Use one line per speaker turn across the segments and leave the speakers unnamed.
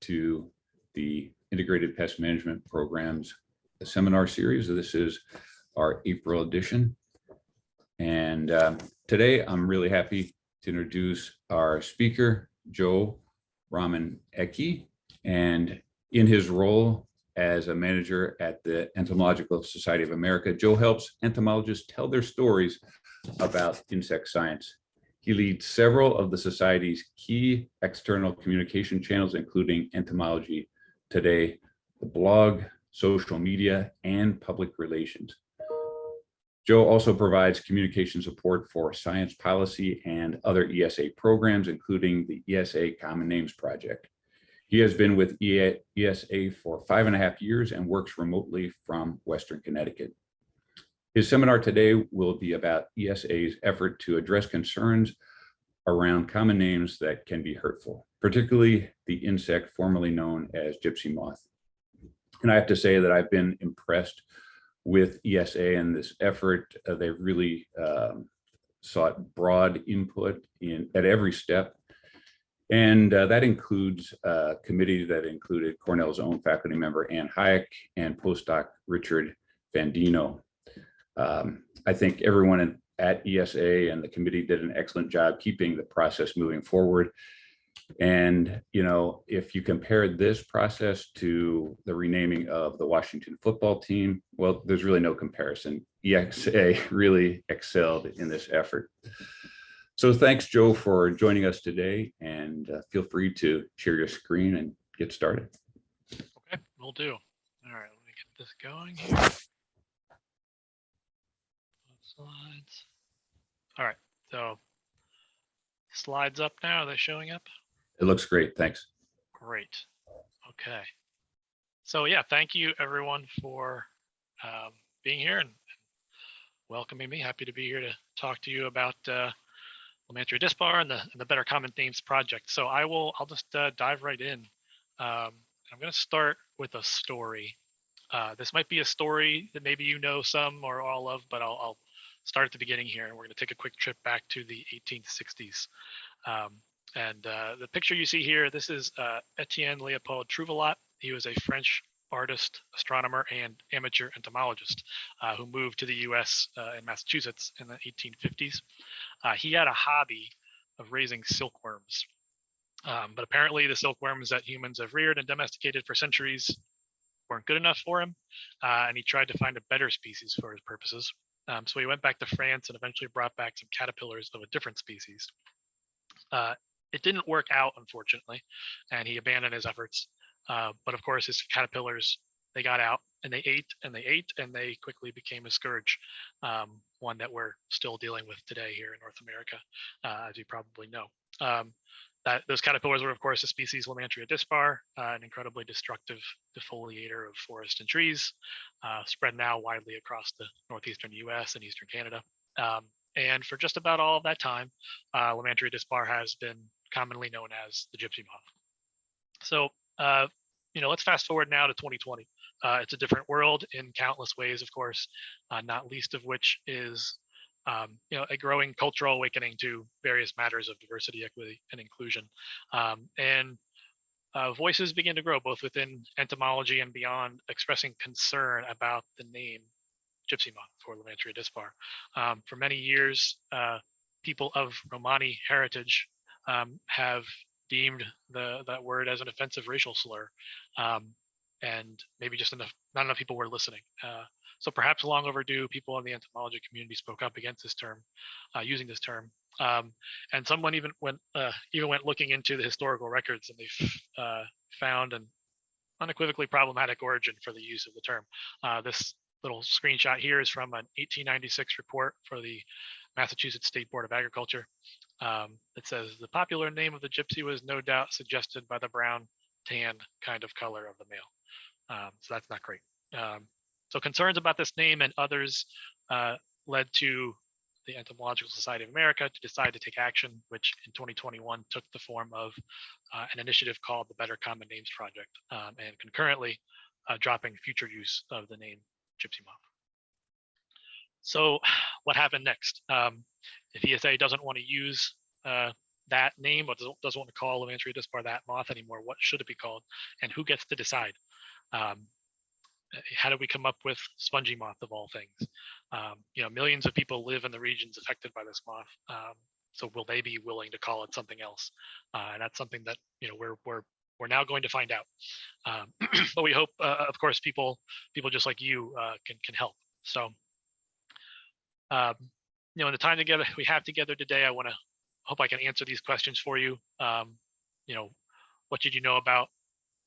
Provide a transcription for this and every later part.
to the Integrated Pest Management Program's seminar series. This is our April edition. And today I'm really happy to introduce our speaker, Joe Roman-Ecke. And in his role as a manager at the Entomological Society of America, Joe helps entomologists tell their stories about insect science. He leads several of the Society's key external communication channels, including Entomology Today, the blog, social media, and public relations. Joe also provides communication support for science policy and other ESA programs, including the ESA Common Names Project. He has been with ESA for 5.5 years and works remotely from Western Connecticut. His seminar today will be about ESA's effort to address concerns around common names that can be hurtful, particularly the insect formerly known as gypsy moth. And I have to say that I've been impressed with ESA and this effort. They've really sought broad input at every step. And that includes a committee that included Cornell's own faculty member, Ann Hayek, and postdoc Richard Vandino. I think everyone at ESA and the committee did an excellent job keeping the process moving forward. And, you know, if you compare this process to the renaming of the Washington football team, well, there's really no comparison. ESA really excelled in this effort. So thanks, Joe, for joining us today, and feel free to share your screen and get started.
Okay, will do. All right, let me get this going here. Slides. All right, so slides up now. Are they showing up?
It looks great. Thanks.
Great. Okay. So yeah, thank you everyone for being here and welcoming me. Happy to be here to talk to you about Lomantria dispar and the Better Common Names project. So I'll just dive right in. I'm going to start with a story. This might be a story that maybe you know some or all of, but I'll start at the beginning here, and we're going to take a quick trip back to the 1860s. The picture you see here, this is Etienne Leopold Trouvelot. He was a French artist, astronomer, and amateur entomologist who moved to the US in Massachusetts in the 1850s. He had a hobby of raising silkworms, but apparently the silkworms that humans have reared and domesticated for centuries weren't good enough for him, and he tried to find a better species for his purposes. So he went back to France and eventually brought back some caterpillars of a different species. It didn't work out, unfortunately, and he abandoned his efforts. But of course, his caterpillars, they got out and they ate and they ate, and they quickly became a scourge, one that we're still dealing with today here in North America, as you probably know. Those caterpillars were, of course, the species Lomantria dispar, an incredibly destructive defoliator of forest and trees, spread now widely across the northeastern US and eastern Canada. And for just about all of that time, Lomantria dispar has been commonly known as the gypsy moth. So, let's fast forward now to 2020. It's a different world in countless ways, of course, not least of which is a growing cultural awakening to various matters of diversity, equity, and inclusion. Voices begin to grow both within entomology and beyond, expressing concern about the name gypsy moth for Lomantria dispar. For many years, people of Romani heritage have deemed that word as an offensive racial slur, and maybe just not enough people were listening. So perhaps long overdue, people in the entomology community spoke up against this term, using this term, and someone even went looking into the historical records, and they found an unequivocally problematic origin for the use of the term. This little screenshot here is from an 1896 report for the Massachusetts State Board of Agriculture. It says the popular name of the gypsy was no doubt suggested by the brown tan kind of color of the male. So that's not great. So concerns about this name and others led to the Entomological Society of America to decide to take action, which in 2021 took the form of an initiative called the Better Common Names Project, and concurrently dropping future use of the name gypsy moth. So what happened next? If ESA doesn't want to use that name, or doesn't want to call Lymantria dispar that moth anymore, what should it be called, and who gets to decide? How do we come up with spongy moth of all things? Millions of people live in the regions affected by this moth. So will they be willing to call it something else? And that's something that we're now going to find out. But we hope, of course, people just like you can help. So, in the time together we have together today, I hope I can answer these questions for you. What did you know about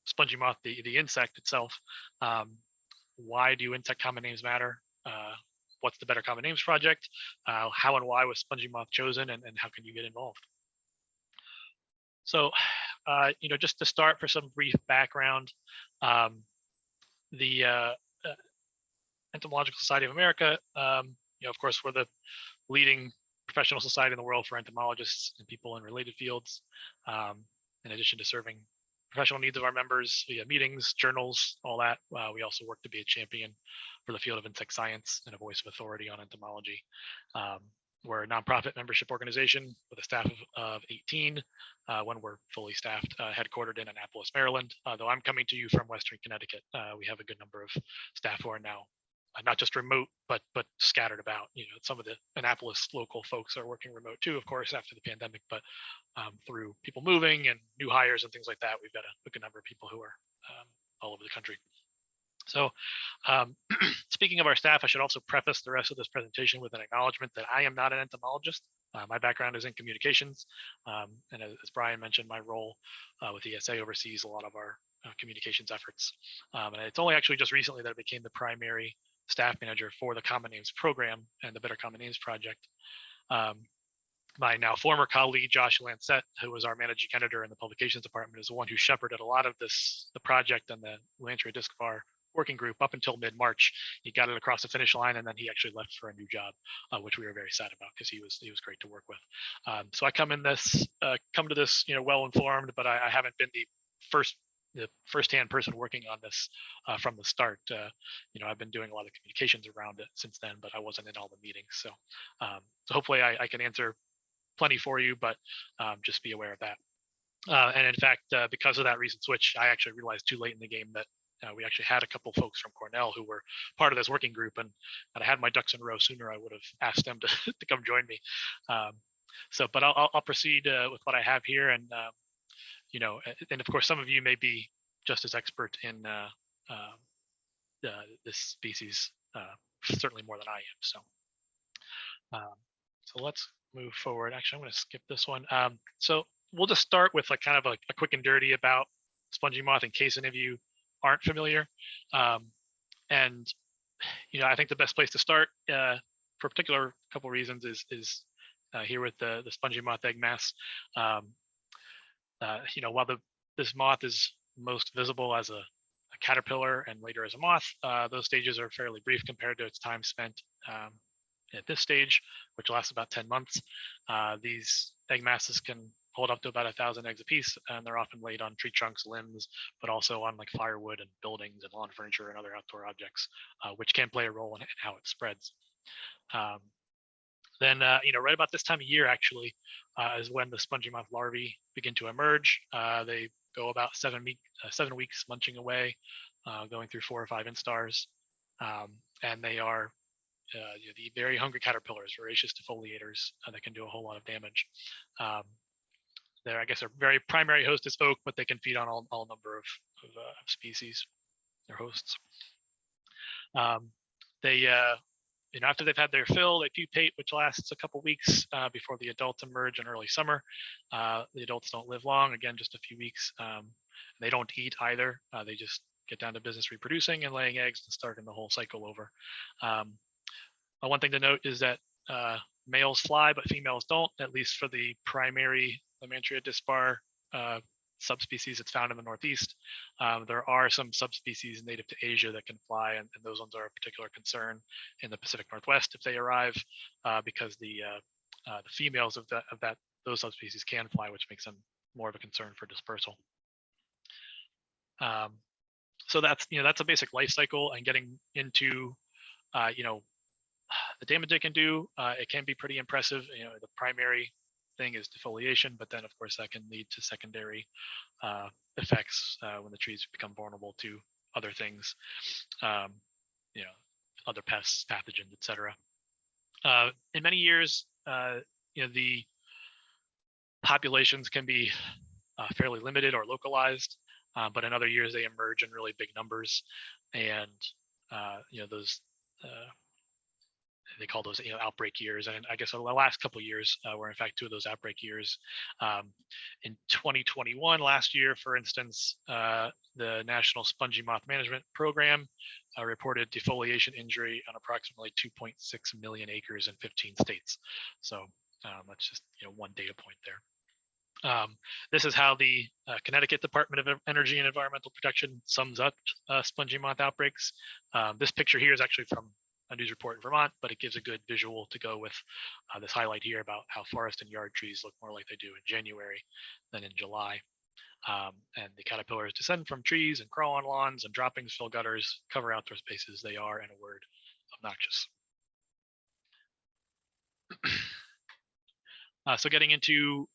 spongy moth, the insect itself? Why do insect common names matter? What's the Better Common Names Project? How and why was spongy moth chosen, and how can you get involved? So, just to start, for some brief background, the Entomological Society of America, of course, we're the leading professional society in the world for entomologists and people in related fields. In addition to serving professional needs of our members via meetings, journals, all that, we also work to be a champion for the field of insect science and a voice of authority on entomology. We're a nonprofit membership organization with a staff of 18 when we're fully staffed, headquartered in Annapolis, Maryland. Though I'm coming to you from Western Connecticut, we have a good number of staff who are now not just remote, but scattered about. Some of the Annapolis local folks are working remote too, of course, after the pandemic, but through people moving and new hires and things like that, we've got a good number of people who are all over the country. So speaking of our staff, I should also preface the rest of this presentation with an acknowledgement that I am not an entomologist. My background is in communications. And as Brian mentioned, my role with ESA oversees a lot of our communications efforts. And it's only actually just recently that I became the primary staff manager for the Common Names program and the Better Common Names Project. My now former colleague, Josh Lancet, who was our managing editor in the publications department, is the one who shepherded a lot of the project and the Lymantria dispar working group up until mid-March. He got it across the finish line, and then he actually left for a new job, which we were very sad about because he was great to work with. So I come to this well informed, but I haven't been the first-hand person working on this from the start. I've been doing a lot of communications around it since then, but I wasn't in all the meetings. So hopefully I can answer plenty for you, but just be aware of that. And in fact, because of that recent switch, I actually realized too late in the game that we actually had a couple folks from Cornell who were part of this working group, and I had my ducks in a row sooner. I would have asked them to come join me. But I'll proceed with what I have here, and and of course, some of you may be just as expert in this species, certainly more than I am. So let's move forward. Actually, I'm going to skip this one. So we'll just start with kind of a quick and dirty about spongy moth in case any of you aren't familiar. And I think the best place to start for a particular couple reasons is here with the spongy moth egg mass. While this moth is most visible as a caterpillar and later as a moth, those stages are fairly brief compared to its time spent at this stage, which lasts about 10 months. These egg masses can hold up to about 1,000 eggs apiece, and they're often laid on tree trunks, limbs, but also on like firewood and buildings and lawn furniture and other outdoor objects, which can play a role in how it spreads. Then, right about this time of year, actually, is when the spongy moth larvae begin to emerge. They go about 7 weeks munching away, going through 4 or 5 instars, and they are the very hungry caterpillars, voracious defoliators that can do a whole lot of damage. I guess their very primary host is oak, but they can feed on all number of species, their hosts. After they've had their fill, they pupate, which lasts a couple weeks before the adults emerge in early summer. The adults don't live long, again, just a few weeks. They don't eat either. They just get down to business reproducing and laying eggs and starting the whole cycle over. One thing to note is that males fly, but females don't, at least for the primary Lymantria dispar subspecies that's found in the Northeast. There are some subspecies native to Asia that can fly, and those ones are a particular concern in the Pacific Northwest if they arrive, because the females of those subspecies can fly, which makes them more of a concern for dispersal. So that's a basic life cycle, and getting into the damage they can do. It can be pretty impressive. The primary thing is defoliation, but then of course that can lead to secondary effects when the trees become vulnerable to other things, you know, other pests, pathogens, etc. In many years, you know, the populations can be fairly limited or localized, but in other years they emerge in really big numbers, and you know, those they call those, you know, outbreak years. And I guess the last couple of years were in fact 2 of those outbreak years. In 2021, last year, for instance, the National Spongy Moth Management Program reported defoliation injury on approximately 2.6 million acres in 15 states. So that's just, you know, one data point there. This is how the Connecticut Department of Energy and Environmental Protection sums up spongy moth outbreaks. This picture here is actually from a news report in Vermont, but it gives a good visual to go with this highlight here about how forest and yard trees look more like they do in January than in July. And the caterpillars descend from trees and crawl on lawns, and droppings fill gutters, cover outdoor spaces. They are, in a word, obnoxious. So getting into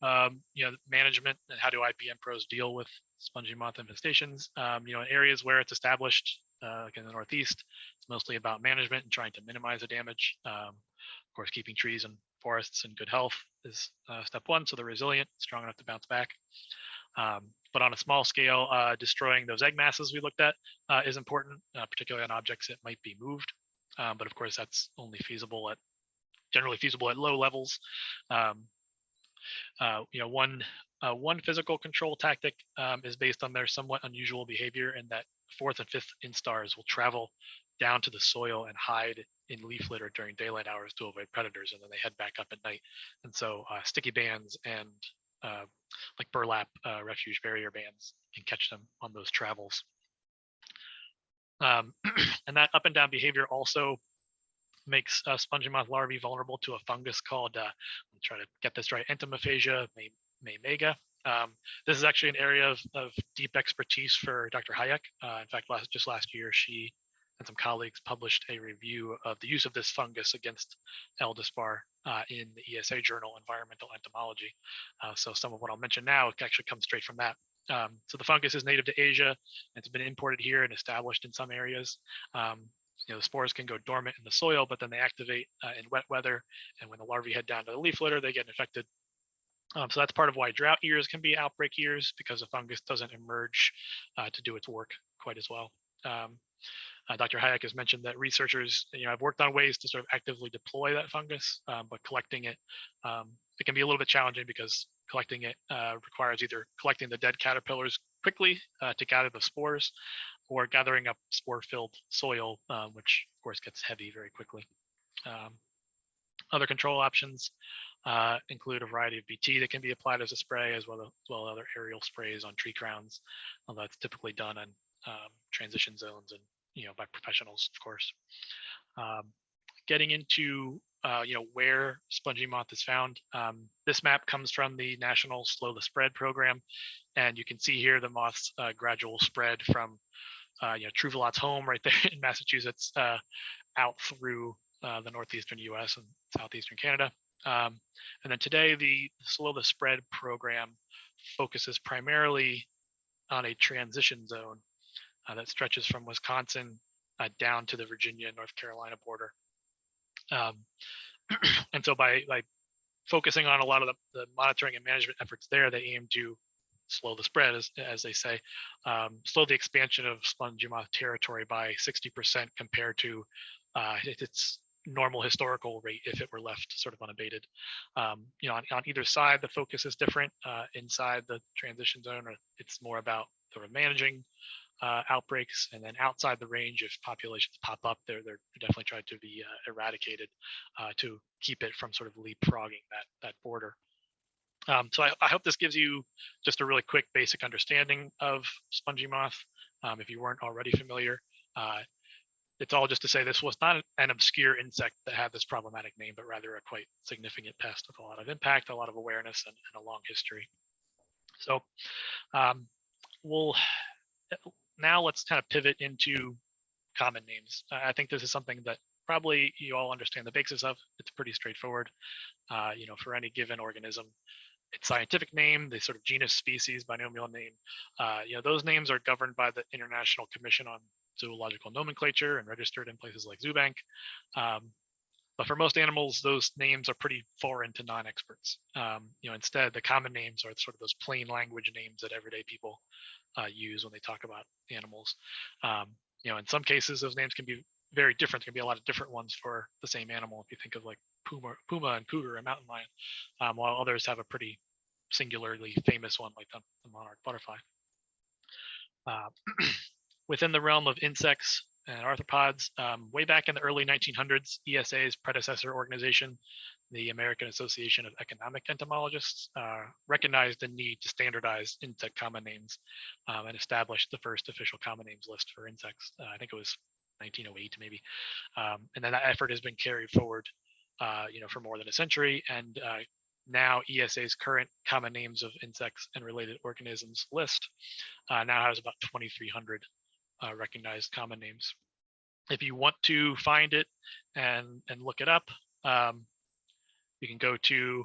you know, management and how do IPM pros deal with spongy moth infestations. You know, in areas where it's established, like in the Northeast, it's mostly about management and trying to minimize the damage. Of course, keeping trees and forests in good health is step one, so they're resilient, strong enough to bounce back. But on a small scale, destroying those egg masses we looked at is important, particularly on objects that might be moved. But of course, that's only generally feasible at low levels. You know, one physical control tactic is based on their somewhat unusual behavior, in that 4th and 5th instars will travel down to the soil and hide in leaf litter during daylight hours to avoid predators, and then they head back up at night. And so sticky bands and like burlap refuge barrier bands can catch them on those travels. And that up and down behavior also makes spongy moth larvae vulnerable to a fungus called, I'm trying to get this right, Entomophaga maymega. This is actually an area of deep expertise for Dr. Hayek. In fact, just last year, she and some colleagues published a review of the use of this fungus against Eldispar in the ESA journal, Environmental Entomology. So some of what I'll mention now actually comes straight from that. So the fungus is native to Asia, and it's been imported here and established in some areas. You know, the spores can go dormant in the soil, but then they activate in wet weather. And when the larvae head down to the leaf litter, they get infected. So that's part of why drought years can be outbreak years, because the fungus doesn't emerge to do its work quite as well. Dr. Hayek has mentioned that researchers, you know, have worked on ways to sort of actively deploy that fungus, but collecting it, it can be a little bit challenging, because collecting it requires either collecting the dead caterpillars quickly to gather the spores, or gathering up spore-filled soil, which of course gets heavy very quickly. Other control options include a variety of BT that can be applied as a spray, as well as other aerial sprays on tree crowns. Although that's typically done on transition zones and, you know, by professionals, of course. Getting into you know, where spongy moth is found. This map comes from the National Slow the Spread program, and you can see here the moth's gradual spread from you know, Trouvelot's home right there in Massachusetts out through the northeastern U.S. and southeastern Canada. And then today, the Slow the Spread program focuses primarily on a transition zone that stretches from Wisconsin down to the Virginia, North Carolina border. And so by focusing on a lot of the monitoring and management efforts there, they aim to slow the spread, as they say, slow the expansion of spongy moth territory by 60% compared to its normal historical rate if it were left sort of unabated. You know, on either side, the focus is different. Inside the transition zone, it's more about sort of managing outbreaks, and then outside the range, if populations pop up, they're definitely tried to be eradicated to keep it from sort of leapfrogging that border. So I hope this gives you just a really quick basic understanding of spongy moth. If you weren't already familiar, it's all just to say this was not an obscure insect that had this problematic name, but rather a quite significant pest with a lot of impact, a lot of awareness, and a long history. So now let's kind of pivot into common names. I think this is something that probably you all understand the basis of. It's pretty straightforward. For any given organism, its scientific name, the sort of genus, species, binomial name, those names are governed by the International Commission on Zoological Nomenclature and registered in places like Zoobank. But for most animals, those names are pretty foreign to non-experts. Instead, the common names are sort of those plain language names that everyday people use when they talk about animals. In some cases, those names can be very different. There can be a lot of different ones for the same animal. If you think of like puma and cougar and mountain lion, while others have a pretty singularly famous one like the monarch butterfly. Within the realm of insects and arthropods, way back in the early 1900s, ESA's predecessor organization, the American Association of Economic Entomologists, recognized the need to standardize insect common names and established the first official common names list for insects. I think it was 1908 maybe. And then that effort has been carried forward for more than a century. And now ESA's current common names of insects and related organisms list now has about 2,300 recognized common names. If you want to find it and look it up, you can go to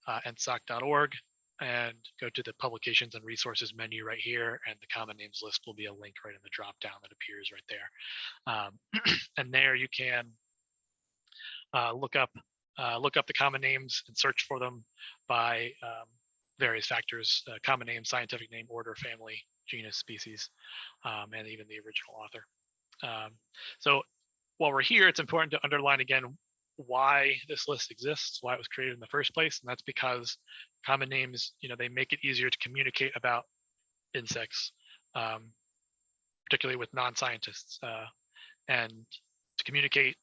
NSOC.org and go to the publications and resources menu right here, and the common names list will be a link right in the drop down that appears right there. And there you can look up the common names and search for them by various factors: common name, scientific name, order, family, genus, species, and even the original author. So while we're here, it's important to underline again why this list exists, why it was created in the first place, and that's because common names, they make it easier to communicate about insects, particularly with non-scientists, and to communicate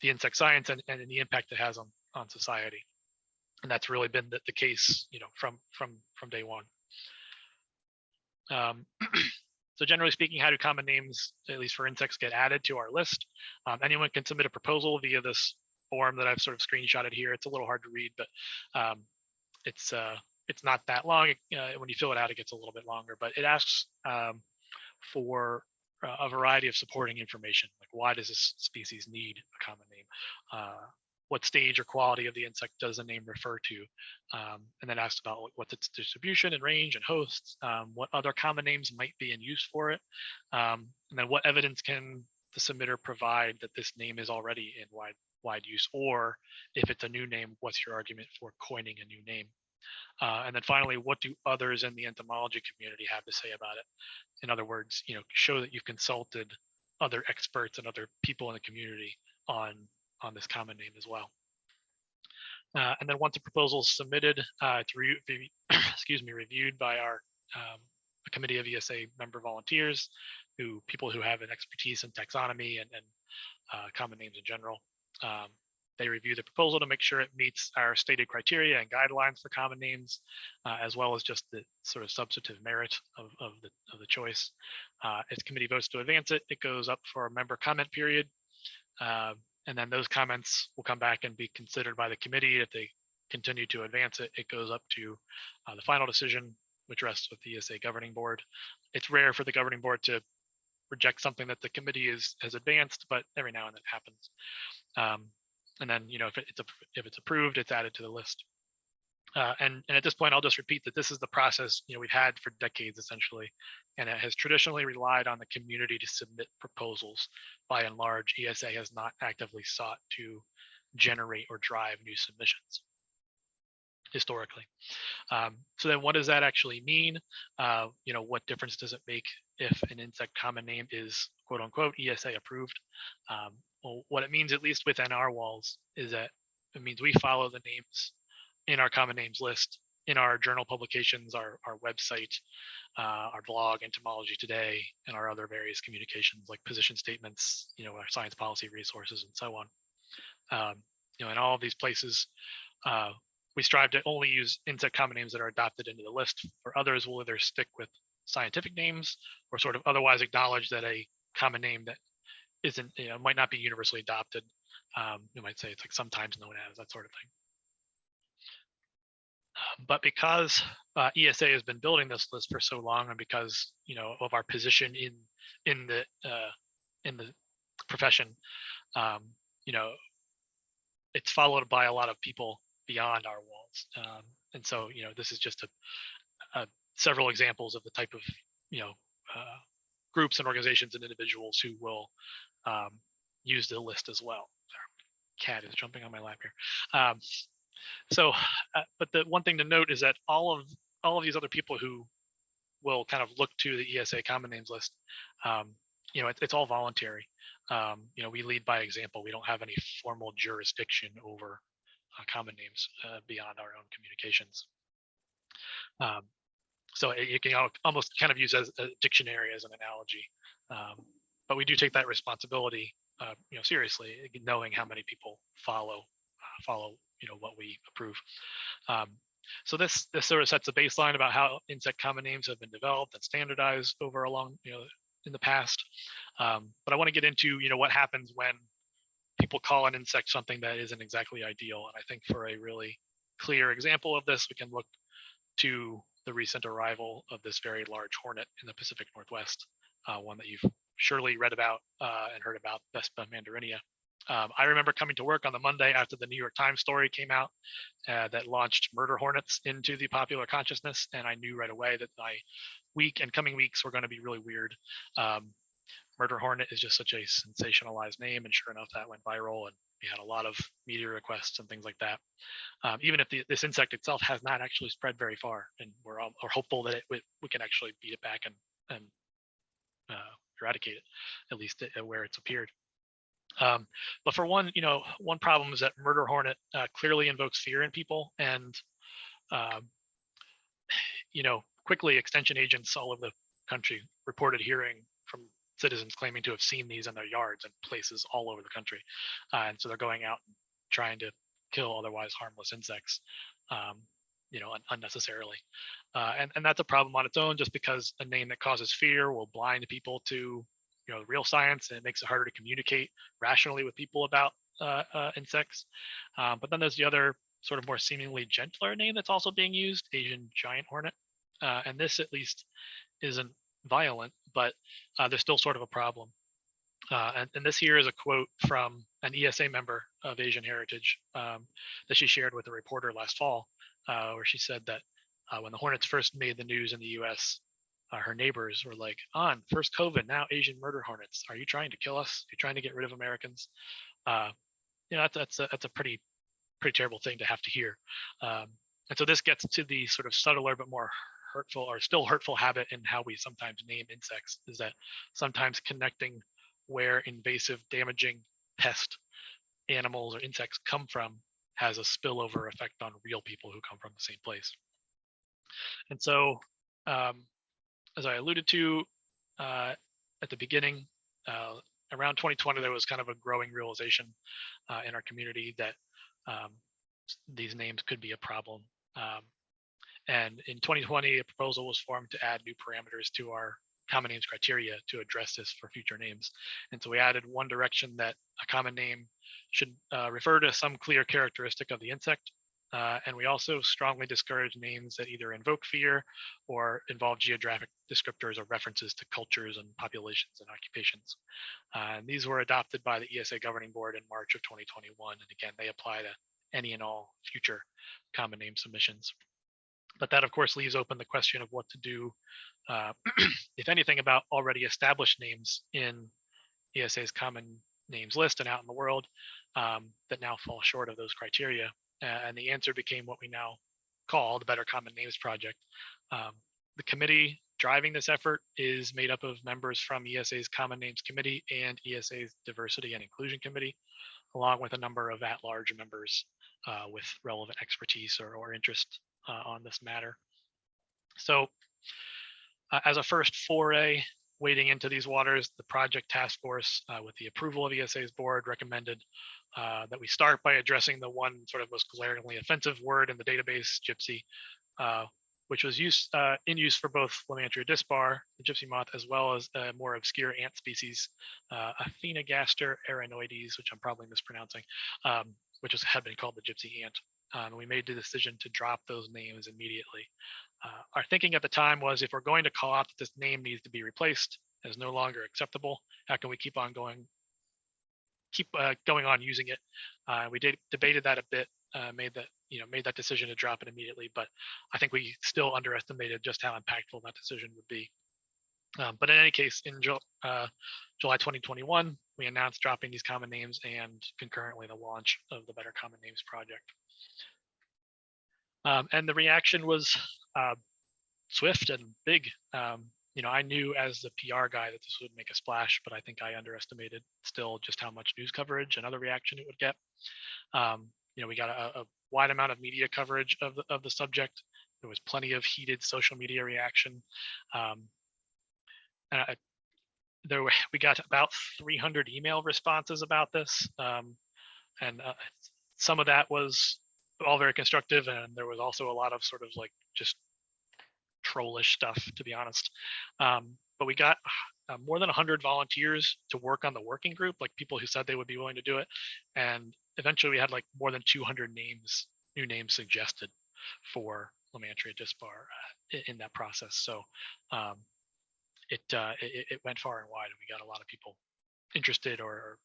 the insect science and the impact it has on society. And that's really been the case, from day one. So generally speaking, how do common names, at least for insects, get added to our list? Anyone can submit a proposal via this form that I've sort of screenshotted here. It's a little hard to read, but it's not that long. When you fill it out, it gets a little bit longer, but it asks for a variety of supporting information, like why does this species need a common name? What stage or quality of the insect does the name refer to? And then asked about what's its distribution and range and hosts, what other common names might be in use for it, and then what evidence can the submitter provide that this name is already in wide use, or if it's a new name, what's your argument for coining a new name? And then finally, what do others in the entomology community have to say about it? In other words, show that you've consulted other experts and other people in the community on this common name as well. And then once a proposal is submitted, it's reviewed by our a committee of ESA member volunteers, people who have an expertise in taxonomy and common names in general. They review the proposal to make sure it meets our stated criteria and guidelines for common names, as well as just the sort of substantive merit of the choice. If the committee votes to advance it, it goes up for a member comment period. And then those comments will come back and be considered by the committee. If they continue to advance it, it goes up to the final decision, which rests with the ESA governing board. It's rare for the governing board to reject something that the committee has advanced, but every now and then it happens. And then, if it's approved, it's added to the list. And at this point, I'll just repeat that this is the process we've had for decades, essentially, and it has traditionally relied on the community to submit proposals. By and large, ESA has not actively sought to generate or drive new submissions historically. So then what does that actually mean? What difference does it make if an insect common name is quote unquote ESA approved? Well, what it means, at least within our walls, is that it means we follow the names in our common names list, in our journal publications, our website, our blog, Entomology Today, and our other various communications like position statements, our science policy resources, and so on. In all of these places, we strive to only use insect common names that are adopted into the list. For others, we'll either stick with scientific names or sort of otherwise acknowledge that a common name that isn't, might not be universally adopted. You might say it's like sometimes known as, that sort of thing. But because ESA has been building this list for so long, and because of our position in the profession, it's followed by a lot of people beyond our walls. And so, this is just several examples of the type of, uh, groups and organizations and individuals who will use the list as well. Cat is jumping on my lap here. But the one thing to note is that all of these other people who will kind of look to the ESA common names list, it's all voluntary. We lead by example. We don't have any formal jurisdiction over common names beyond our own communications. So you can almost kind of use as a dictionary as an analogy. But we do take that responsibility, seriously, knowing how many people follow, what we approve. So this sort of sets a baseline about how insect common names have been developed and standardized over a long, in the past. But I want to get into, what happens when people call an insect something that isn't exactly ideal. And I think for a really clear example of this, we can look to the recent arrival of this very large hornet in the Pacific Northwest, one that you've surely read about and heard about, Vespa mandarinia. I remember coming to work on the Monday after the New York Times story came out that launched murder hornets into the popular consciousness, and I knew right away that my week and coming weeks were going to be really weird. Murder hornet is just such a sensationalized name, and sure enough, that went viral, and we had a lot of media requests and things like that. Even if this insect itself has not actually spread very far, and we're hopeful that we can actually beat it back and eradicate it, at least where it's appeared. But for one problem is that murder hornet clearly invokes fear in people, and quickly extension agents all over the country reported hearing from citizens claiming to have seen these in their yards and places all over the country, and so they're going out and trying to kill otherwise harmless insects, unnecessarily, and that's a problem on its own, just because a name that causes fear will blind people to real science, and it makes it harder to communicate rationally with people about insects. But then there's the other sort of more seemingly gentler name that's also being used, Asian giant hornet, and this at least isn't violent, but there's still sort of a problem. And this here is a quote from an ESA member of Asian heritage that she shared with a reporter last fall, where she said that when the hornets first made the news in the US, her neighbors were like, first COVID, now Asian murder hornets. Are you trying to kill us? You're trying to get rid of Americans? That's a pretty terrible thing to have to hear. And so this gets to the sort of subtler but more hurtful, or still hurtful, habit in how we sometimes name insects, is that sometimes connecting where invasive, damaging pest animals or insects come from has a spillover effect on real people who come from the same place. And so, as I alluded to at the beginning, around 2020, there was kind of a growing realization in our community that these names could be a problem. And in 2020, a proposal was formed to add new parameters to our common names criteria to address this for future names. And so we added one direction that a common name should refer to some clear characteristic of the insect. And we also strongly discourage names that either invoke fear or involve geographic descriptors or references to cultures and populations and occupations. And these were adopted by the ESA Governing Board in March of 2021. And again, they apply to any and all future common name submissions. But that, of course, leaves open the question of what to do, if anything, about already established names in ESA's common names list and out in the world that now fall short of those criteria. And the answer became what we now call the Better Common Names Project. The committee driving this effort is made up of members from ESA's Common Names Committee and ESA's Diversity and Inclusion Committee, along with a number of at-large members with relevant expertise or interest on this matter. So as a first foray wading into these waters, the project task force, with the approval of ESA's board, recommended that we start by addressing the one sort of most glaringly offensive word in the database, gypsy, which was in use for both Lomantria dispar, the gypsy moth, as well as a more obscure ant species, Aphaenogaster aranoides, which I'm probably mispronouncing, which had been called the gypsy ant. We made the decision to drop those names immediately. Our thinking at the time was, if we're going to call out that this name needs to be replaced, as no longer acceptable, how can we keep on going keep going on using it. We debated that a bit, made that decision to drop it immediately, but I think we still underestimated just how impactful that decision would be. But in any case, in July 2021, we announced dropping these common names and concurrently the launch of the Better Common Names project. And the reaction was swift and big. I knew as the PR guy that this would make a splash, but I think I underestimated still just how much news coverage and other reaction it would get. We got a wide amount of media coverage of the subject. There was plenty of heated social media reaction. We got about 300 email responses about this. Some of that was all very constructive, and there was also a lot of sort of like just trollish stuff, to be honest. But we got more than 100 volunteers to work on the working group, like people who said they would be willing to do it. And eventually we had like more than 200 new names suggested for Lomantria Dispar in that process. So it went far and wide, and we got a lot of people interested or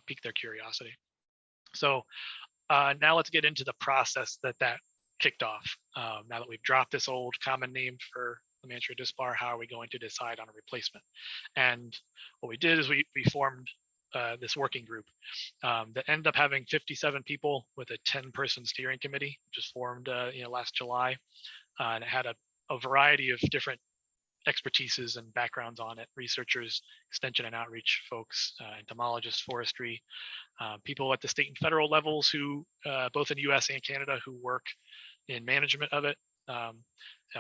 piqued their curiosity. So now let's get into the process that kicked off. Now that we've dropped this old common name for Lomantria Dispar, how are we going to decide on a replacement? And what we did is we formed this working group that ended up having 57 people with a 10-person steering committee, which was formed last July, and it had a variety of different expertises and backgrounds on it: researchers, extension and outreach folks, entomologists, forestry, people at the state and federal levels who both in US and Canada who work in management of it,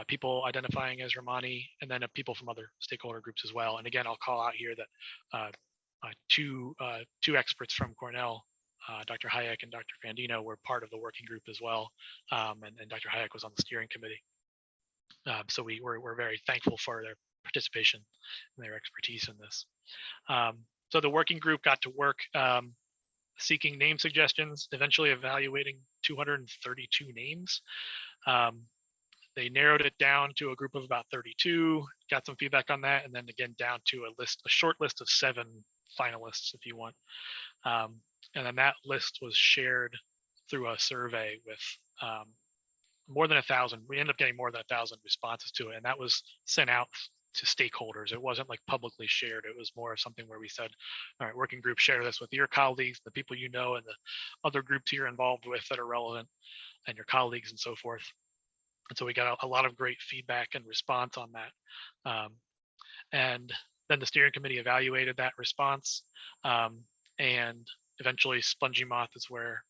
people identifying as Romani, and then people from other stakeholder groups as well. And again, I'll call out here that two experts from Cornell, Dr. Hayek and Dr. Fandino, were part of the working group as well, and Dr. Hayek was on the steering committee. So we're very thankful for their participation and their expertise in this. So the working group got to work seeking name suggestions, eventually evaluating 232 names. They narrowed it down to a group of about 32, got some feedback on that, and then again down to a short list of 7 finalists, if you want. And then that list was shared through a survey with more than 1,000. We ended up getting more than 1,000 responses to it, and that was sent out to stakeholders. It wasn't like publicly shared. It was more of something where we said, all right, working group, share this with your colleagues, the people you know, and the other groups you're involved with that are relevant, and your colleagues and so forth. And so we got a lot of great feedback and response on that. And then the steering committee evaluated that response, and eventually Spongy Moth is where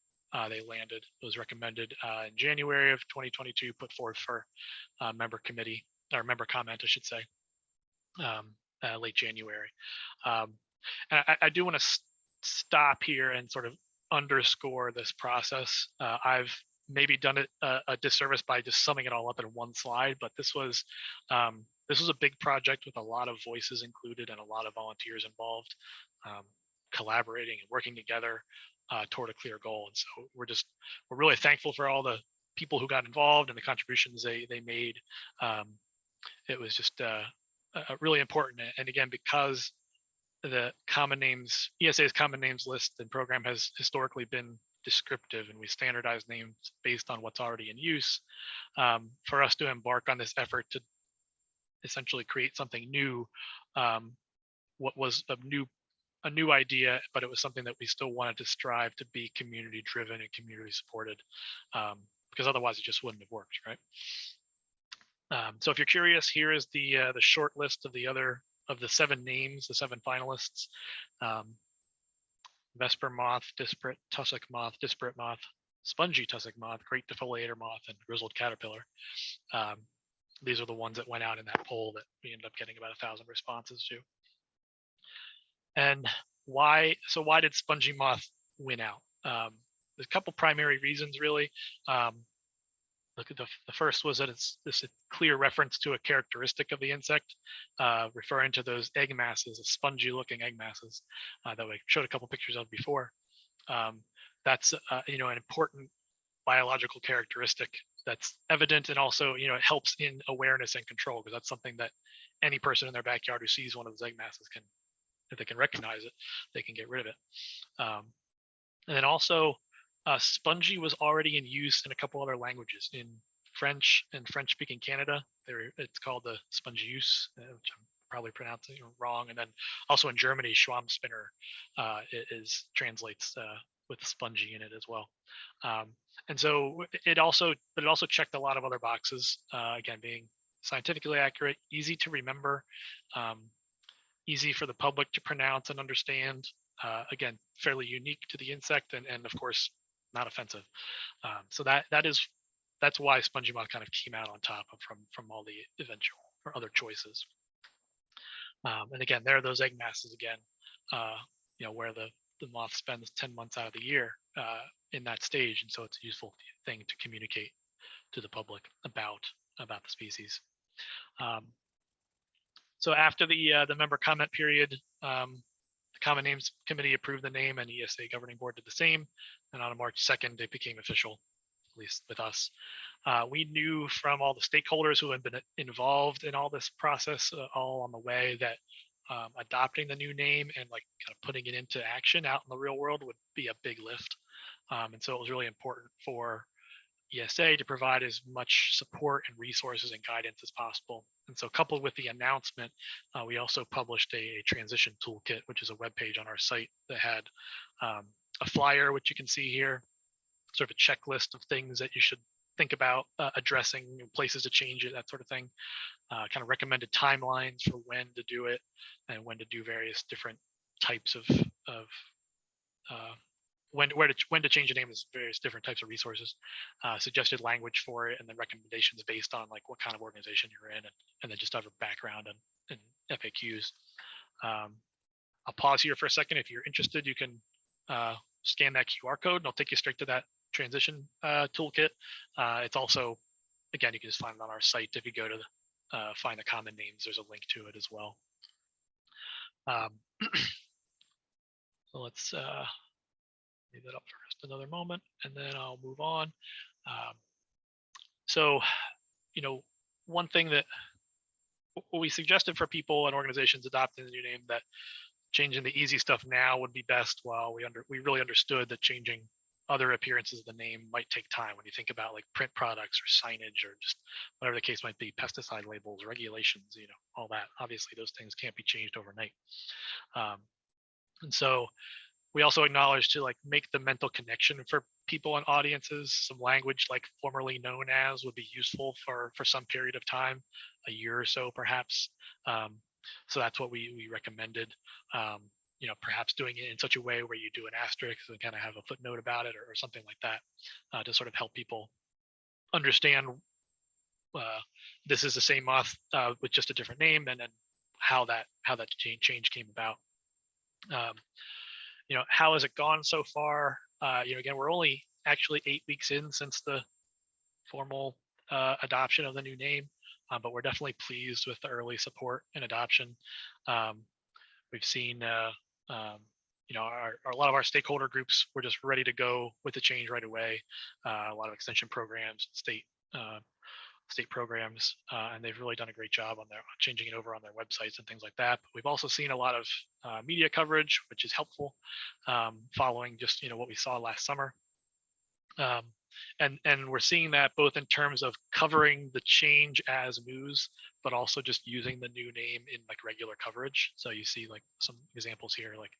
they landed. It was recommended in January of 2022, put forth for member committee, or member comment, I should say, late January. And I do want to stop here and sort of underscore this process. I've maybe done it a disservice by just summing it all up in one slide, but this was a big project with a lot of voices included and a lot of volunteers involved, collaborating and working together toward a clear goal. And so we're really thankful for all the people who got involved and the contributions they made. It was just really important. And again, because the common names, ESA's common names list and program has historically been descriptive, and we standardize names based on what's already in use, for us to embark on this effort to essentially create something new, what was a new idea, but it was something that we still wanted to strive to be community driven and community supported, because otherwise it just wouldn't have worked, right? So if you're curious, here is the short list of the 7 names, the 7 finalists: Vesper moth, disparate tussock moth, disparate moth, spongy tussock moth, great defoliator moth, and grizzled caterpillar. These are the ones that went out in that poll that we ended up getting about 1,000 responses to. And why did spongy moth win out? There's a couple primary reasons, really. Look at the first was that it's this clear reference to a characteristic of the insect, referring to those egg masses, the spongy looking egg masses that we showed a couple pictures of before. That's an important biological characteristic that's evident, and also it helps in awareness and control, because that's something that any person in their backyard who sees one of those egg masses if they can recognize it, they can get rid of it. And then also, Spongy was already in use in a couple other languages. In French and French-speaking Canada, it's called the Spongius, which I'm probably pronouncing wrong. And then also in Germany, Schwarmspinner translates with spongy in it as well. And so it also checked a lot of other boxes. Again, being scientifically accurate, easy to remember, easy for the public to pronounce and understand. Again, fairly unique to the insect, and of course, not offensive. So that's why Spongy Moth kind of came out on top from all the eventual or other choices. And again, there are those egg masses again, where the moth spends 10 months out of the year in that stage, and so it's a useful thing to communicate to the public about the species. So after the member comment period, the Common Names Committee approved the name, and ESA Governing Board did the same. And on March 2nd, it became official, at least with us. We knew from all the stakeholders who had been involved in all this process all on the way that adopting the new name and like kind of putting it into action out in the real world would be a big lift. And so it was really important for ESA to provide as much support and resources and guidance as possible. And so coupled with the announcement, we also published a transition toolkit, which is a web page on our site that had a flyer, which you can see here, sort of a checklist of things that you should think about addressing, places to change it, that sort of thing, kind of recommended timelines for when to do it and when to do various different types of when to change the name is various different types of resources, suggested language for it, and then recommendations based on like what kind of organization you're in, and then just have a background and FAQs. I'll pause here for a second. If you're interested, you can scan that QR code and I'll take you straight to that transition toolkit. It's also, again, you can just find it on our site. If you go to find the common names, there's a link to it as well. So let's leave that up for just another moment, and then I'll move on. So, one thing that we suggested for people and organizations adopting the new name, that changing the easy stuff now would be best, while we really understood that changing other appearances of the name might take time when you think about like print products or signage or just whatever the case might be, pesticide labels, regulations, all that. Obviously, those things can't be changed overnight. And so we also acknowledge to like make the mental connection for people and audiences. Some language like formerly known as would be useful for some period of time, a year or so perhaps. So that's what we recommended. Perhaps doing it in such a way where you do an asterisk and kind of have a footnote about it or something like that, to sort of help people understand this is the same moth with just a different name, and then how that change came about. How has it gone so far? Again, we're only actually 8 weeks in since the formal adoption of the new name, but we're definitely pleased with the early support and adoption. We've seen, a lot of our stakeholder groups were just ready to go with the change right away. A lot of extension programs, state programs, and they've really done a great job on their changing it over on their websites and things like that. But we've also seen a lot of media coverage, which is helpful, following just what we saw last summer. And we're seeing that both in terms of covering the change as news, but also just using the new name in like regular coverage. So you see like some examples here, like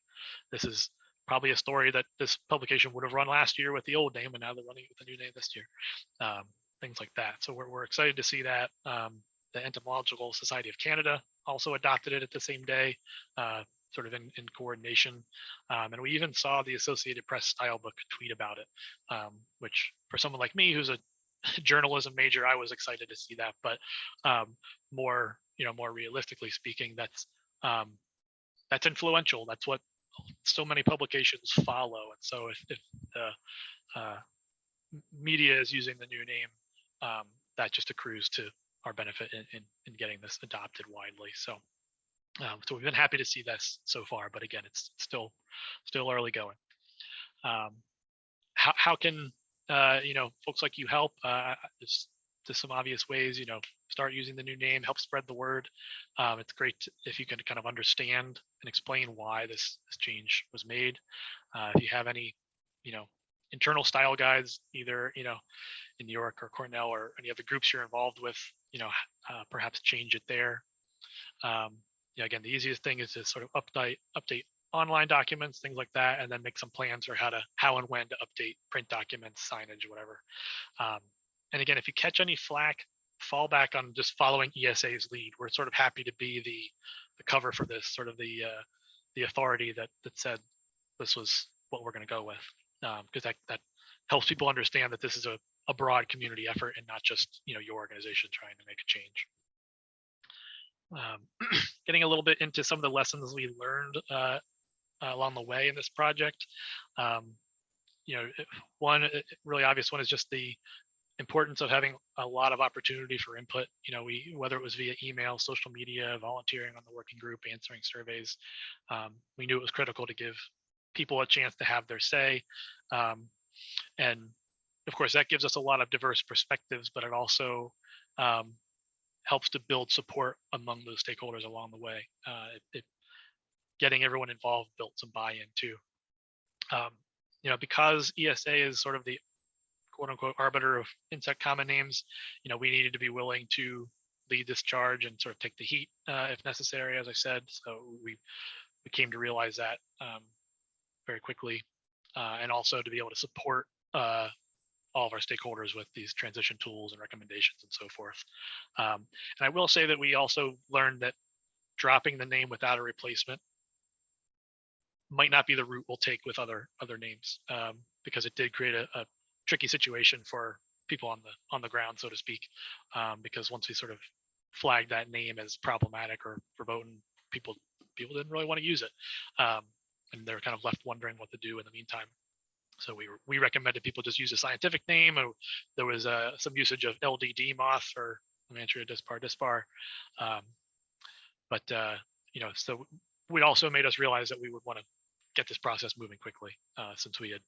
this is probably a story that this publication would have run last year with the old name, and now they're running it with the new name this year. Things like that. So we're excited to see that. The Entomological Society of Canada also adopted it at the same day, sort of in coordination. And we even saw the Associated Press Stylebook tweet about it, which for someone like me who's a journalism major, I was excited to see that. But more realistically speaking, that's influential. That's what so many publications follow. And so if the media is using the new name, that just accrues to our benefit in getting this adopted widely. So we've been happy to see this so far, but again, it's still early going. How can folks like you help? There's some obvious ways. start using the new name, help spread the word. It's great if you can kind of understand and explain why this change was made. If you have any, internal style guides, either, in New York or Cornell or any other groups you're involved with, perhaps change it there. Again, the easiest thing is to sort of update online documents, things like that, and then make some plans for how and when to update print documents, signage, whatever. And again, if you catch any flack, fall back on just following ESA's lead. We're sort of happy to be the cover for this, sort of the authority that said this was what we're going to go with, because that helps people understand that this is a broad community effort and not just your organization trying to make a change. Getting a little bit into some of the lessons we learned along the way in this project. One really obvious one is just the importance of having a lot of opportunity for input. Whether it was via email, social media, volunteering on the working group, answering surveys, we knew it was critical to give people a chance to have their say. And of course, that gives us a lot of diverse perspectives, but it also helps to build support among those stakeholders along the way. Getting everyone involved built some buy-in too. Because ESA is sort of the quote unquote arbiter of insect common names, we needed to be willing to lead this charge and sort of take the heat if necessary, as I said. So we came to realize that very quickly, and also to be able to support all of our stakeholders with these transition tools and recommendations and so forth. And I will say that we also learned that dropping the name without a replacement might not be the route we'll take with other names, because it did create a tricky situation for people on the ground, so to speak, because once we sort of flagged that name as problematic or verboten, people didn't really want to use it, and they're kind of left wondering what to do in the meantime. So we recommended people just use a scientific name. There was some usage of LDD moth or Lomantria dispar. So we also made us realize that we would want to get this process moving quickly, since we had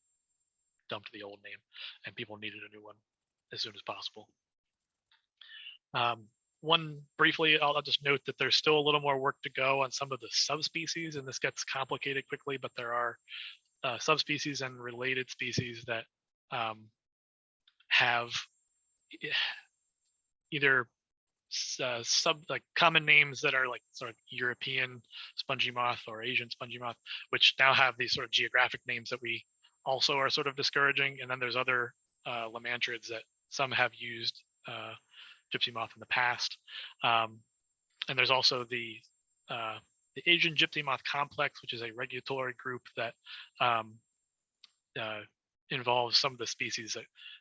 dumped the old name and people needed a new one as soon as possible. Briefly, I'll just note that there's still a little more work to go on some of the subspecies, and this gets complicated quickly, but there are subspecies and related species that have either common names that are like sort of European spongy moth or Asian spongy moth, which now have these sort of geographic names that we also are sort of discouraging. And then there's other Lomantrids that some have used gypsy moth in the past. And there's also the Asian gypsy moth complex, which is a regulatory group that involves some of the species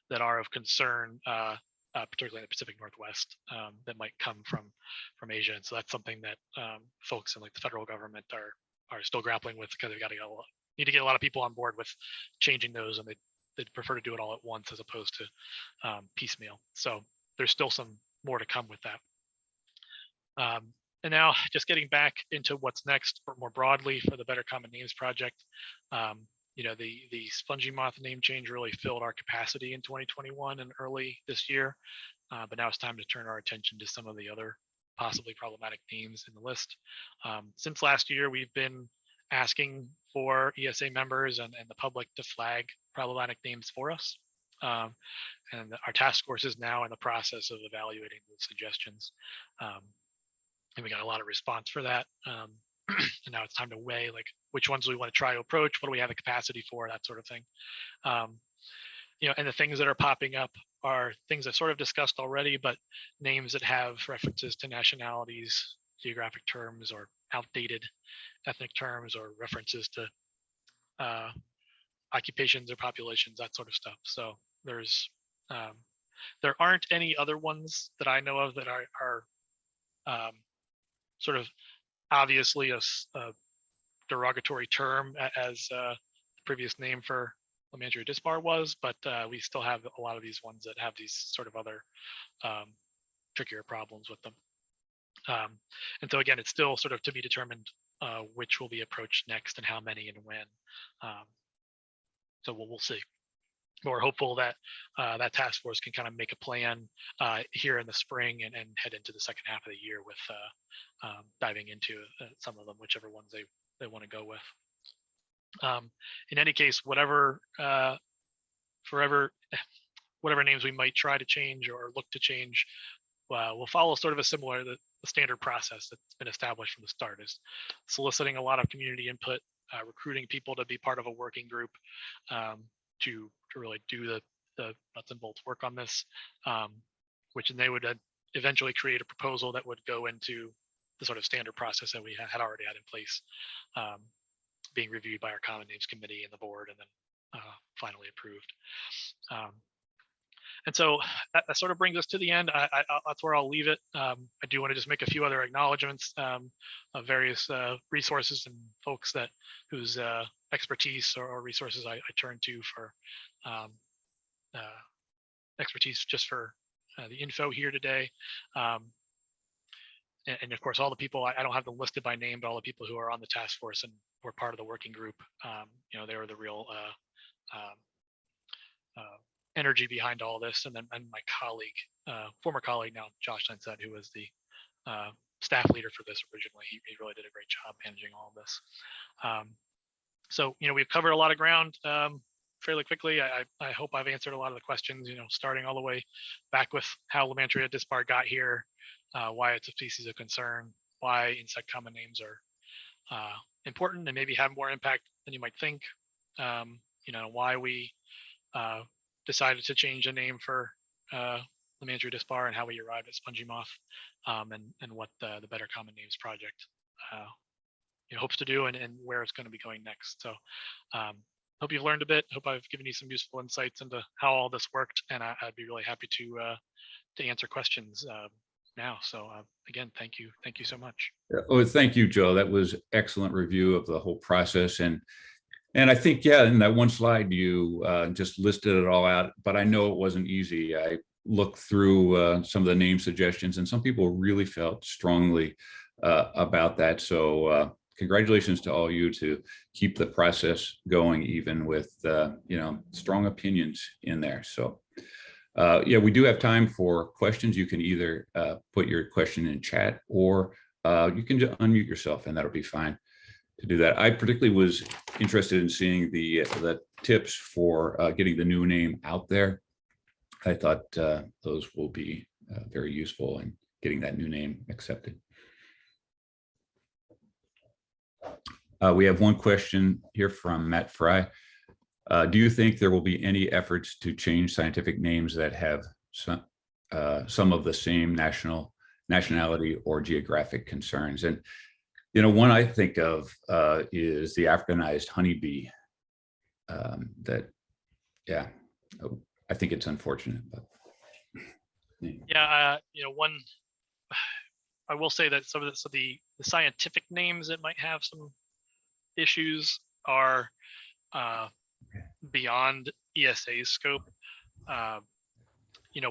that are of concern, particularly in the Pacific Northwest, that might come from Asia. And so that's something that folks in like the federal government are still grappling with, because they've need to get a lot of people on board with changing those, and they'd prefer to do it all at once as opposed to piecemeal. So there's still some more to come with that. And now just getting back into what's next more broadly for the Better Common Names Project. The spongy moth name change really filled our capacity in 2021 and early this year. But now it's time to turn our attention to some of the other possibly problematic names in the list. Since last year, we've been asking for ESA members and the public to flag problematic names for us. And our task force is now in the process of evaluating those suggestions. And we got a lot of response for that. And now it's time to weigh like which ones we want to try to approach, what do we have the capacity for, that sort of thing. And the things that are popping up are things I sort of discussed already, but names that have references to nationalities, geographic terms, or outdated ethnic terms, or references to occupations or populations, that sort of stuff. So there aren't any other ones that I know of that are sort of obviously a derogatory term as the previous name for Lomantria dispar was, but we still have a lot of these ones that have these sort of other trickier problems with them. And so again, it's still sort of to be determined which will be approached next and how many and when. So we'll see. we're hopeful that that task force can kind of make a plan here in the spring and head into the second half of the year with diving into some of them, whichever ones they want to go with. In any case, whatever names we might try to change or look to change, we'll follow sort of a similar the standard process that's been established from the start, is soliciting a lot of community input, recruiting people to be part of a working group to really do the nuts and bolts work on this, which they would eventually create a proposal that would go into the sort of standard process that we had already had in place, being reviewed by our Common Names Committee and the board, and then finally approved. And so that sort of brings us to the end. That's where I'll leave it. I do want to just make a few other acknowledgements of various resources and folks whose expertise or resources I turn to for expertise just for the info here today. And of course, all the people, I don't have them listed by name, but all the people who are on the task force and were part of the working group, they were the real energy behind all this. And my colleague, former colleague now, Josh Sunset, who was the staff leader for this originally, he really did a great job managing all of this. So, we've covered a lot of ground fairly quickly. I hope I've answered a lot of the questions, starting all the way back with how Lymantria dispar got here, why it's a species of concern, why insect common names are important and maybe have more impact than you might think, why we decided to change the name for Lymantria dispar and how we arrived at spongy moth, and what the Better Common Names Project hopes to do and where it's going to be going next. So hope you've learned a bit. Hope I've given you some useful insights into how all this worked, and I'd be really happy to answer questions now. So again, thank you so much.
Oh, thank you, Joe. That was excellent review of the whole process. And I think, yeah, in that one slide, you just listed it all out, but I know it wasn't easy. I looked through some of the name suggestions, and some people really felt strongly about that. So congratulations to all you to keep the process going, even with, strong opinions in there. So yeah, we do have time for questions. You can either put your question in chat, or you can just unmute yourself, and that'll be fine to do that. I particularly was interested in seeing the tips for getting the new name out there. I thought those will be very useful in getting that new name accepted. We have one question here from Matt Fry. Do you think there will be any efforts to change scientific names that have some of the same nationality or geographic concerns? And one I think of is the Africanized honeybee. Yeah, I think it's unfortunate, but
yeah, one. I will say that some of the scientific names that might have some issues are beyond ESA's scope.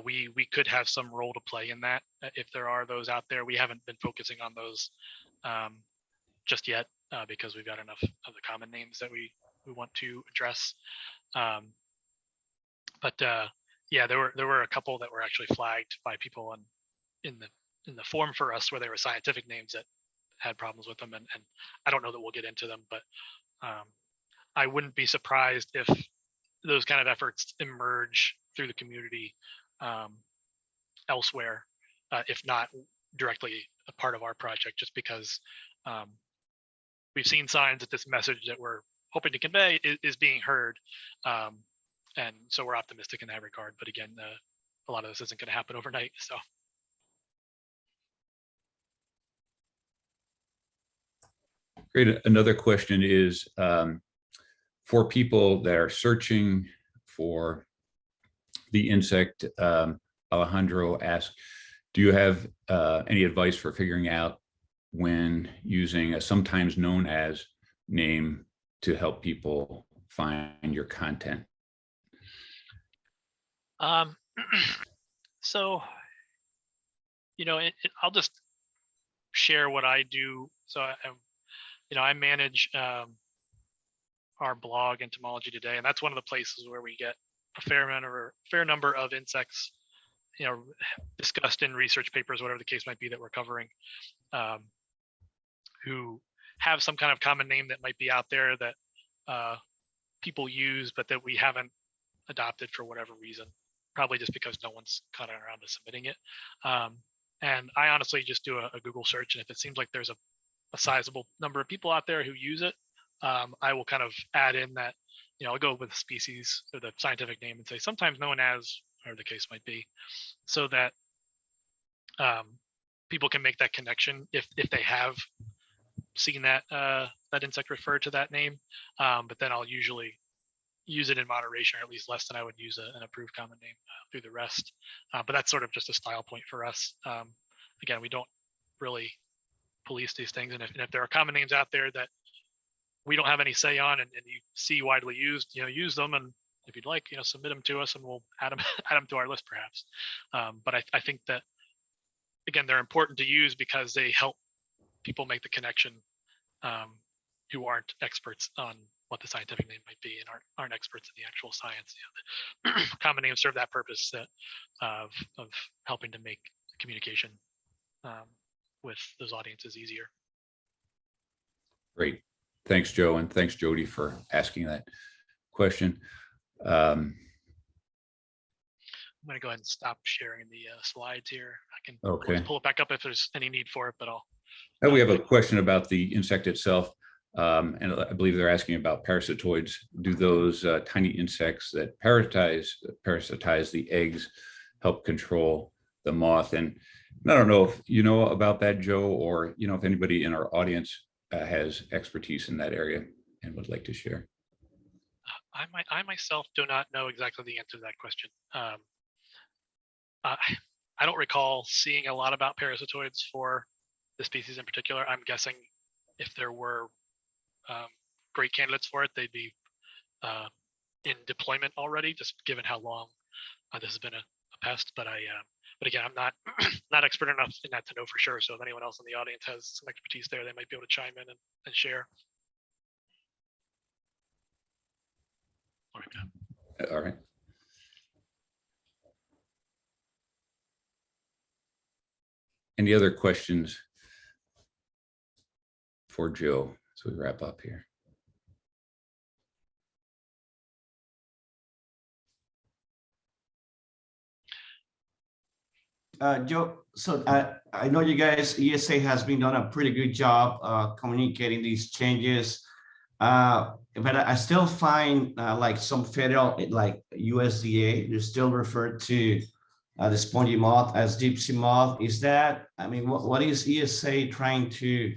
We could have some role to play in that if there are those out there. We haven't been focusing on those just yet because we've got enough of the common names that we want to address. But yeah, there were a couple that were actually flagged by people in the form for us where there were scientific names that had problems with them, and I don't know that we'll get into them, but I wouldn't be surprised if those kind of efforts emerge through the community elsewhere, if not directly a part of our project, just because we've seen signs that this message that we're hoping to convey is being heard. And so we're optimistic in that regard. But again, a lot of this isn't going to happen overnight. So.
Great. Another question is, for people that are searching for the insect, Alejandro asked, do you have any advice for figuring out when using a sometimes known as name to help people find your content?
So, I'll just share what I do. So, I manage our blog Entomology Today, and that's one of the places where we get a fair number of insects, discussed in research papers, whatever the case might be that we're covering, who have some kind of common name that might be out there that people use, but that we haven't adopted for whatever reason, probably just because no one's gotten around to submitting it. And I honestly just do a Google search, and if it seems like there's a sizable number of people out there who use it, I will kind of add in that, I'll go with the species or the scientific name and say sometimes known as, or the case might be, so that people can make that connection if they have seen that that insect referred to that name. But then I'll usually use it in moderation, or at least less than I would use an approved common name through the rest. But that's sort of just a style point for us. Again, we don't really police these things, and if there are common names out there that we don't have any say on, and you see widely used, use them, and if you'd like, submit them to us, and we'll add them to our list perhaps. But I think that, again, they're important to use because they help people make the connection who aren't experts on what the scientific name might be and aren't experts in the actual science. Common names serve that purpose of helping to make communication with those audiences easier.
Great. Thanks, Joe. And thanks, Jody, for asking that question. I'm
going to go ahead and stop sharing the slides here. I can pull it back up if there's any need for it, but I'll.
Now we have a question about the insect itself. And I believe they're asking about parasitoids. Do those tiny insects that parasitize the eggs help control the moth? And I don't know if you know about that, Joe, or if anybody in our audience has expertise in that area and would like to share.
I myself do not know exactly the answer to that question. I don't recall seeing a lot about parasitoids for the species in particular. I'm guessing if there were great candidates for it, they'd be in deployment already, just given how long this has been a pest. But again, I'm not not expert enough in that to know for sure. So if anyone else in the audience has some expertise there, they might be able to chime in and share.
All right. Any other questions for Joe as we wrap up here?
Joe, so I know you guys, ESA has been done a pretty good job communicating these changes, but I still find like some federal, like USDA, they still refer to the spongy moth as deep sea moth. Is that, what is ESA trying to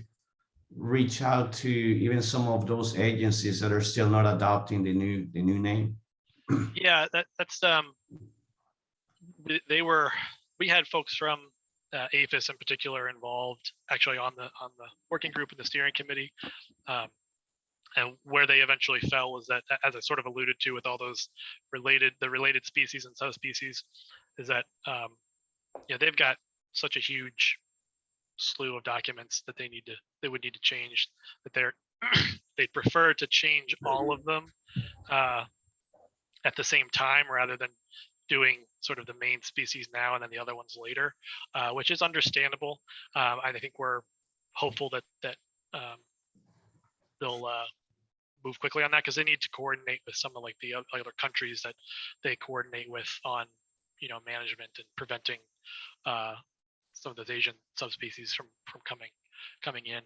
reach out to even some of those agencies that are still not adopting the new name?
Yeah, that's we had folks from APHIS in particular involved actually on the working group and the steering committee. And where they eventually fell was that, as I sort of alluded to with all those related species and subspecies, is that they've got such a huge slew of documents that they would need to change, that they prefer to change all of them at the same time rather than doing sort of the main species now and then the other ones later, which is understandable. I think we're hopeful that they'll move quickly on that, because they need to coordinate with some of like the other countries that they coordinate with on management and preventing some of those Asian subspecies from coming in.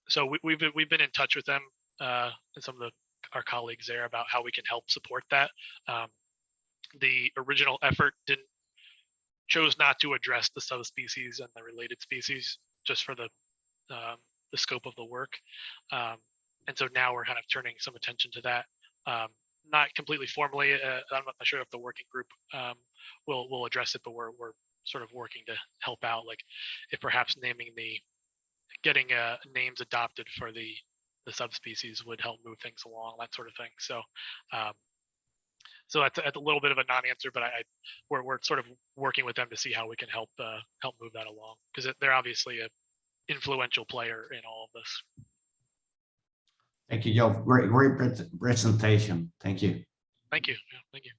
So we've been in touch with them and some of our colleagues there about how we can help support that. The original effort chose not to address the subspecies and the related species, just for the scope of the work. And so now we're kind of turning some attention to that. Not completely formally. I'm not sure if the working group will address it, but we're sort of working to help out, like if perhaps getting names adopted for the subspecies would help move things along, that sort of thing. So so that's a little bit of a non-answer, but we're sort of working with them to see how we can help move that along, because they're obviously an influential player in all of this.
Thank you, Joe. Great presentation. Thank you.
Thank you. Yeah, thank you.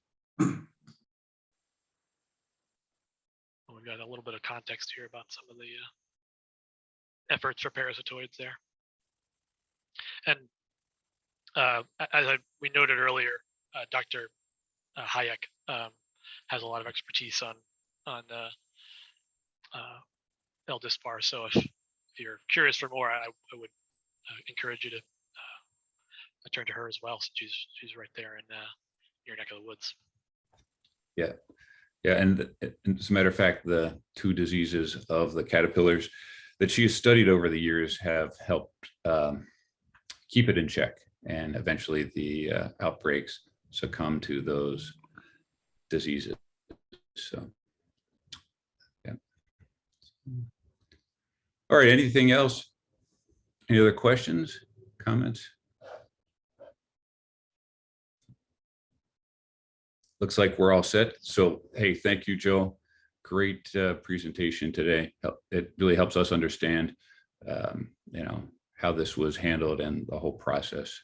Well, we've got a little bit of context here about some of the efforts for parasitoids there. And we noted earlier, Dr. Hayek has a lot of expertise on L-Dispar. So if you're curious for more, I would encourage you to turn to her as well. So she's right there in your neck of the woods.
Yeah. Yeah. And as a matter of fact, the 2 diseases of the caterpillars that she has studied over the years have helped keep it in check. And eventually the outbreaks succumb to those diseases. So, yeah. All right. Anything else? Any other questions, comments? Looks like we're all set. So, hey, thank you, Joe. Great presentation today. It really helps us understand, how this was handled and the whole process.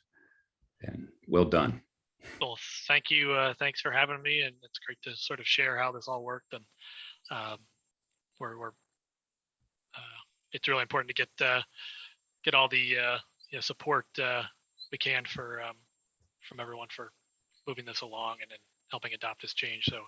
And well done.
Well, thank you. Thanks for having me, and it's great to sort of share how this all worked. And it's really important to get all the support we can from everyone for moving this along and then helping adopt this change. So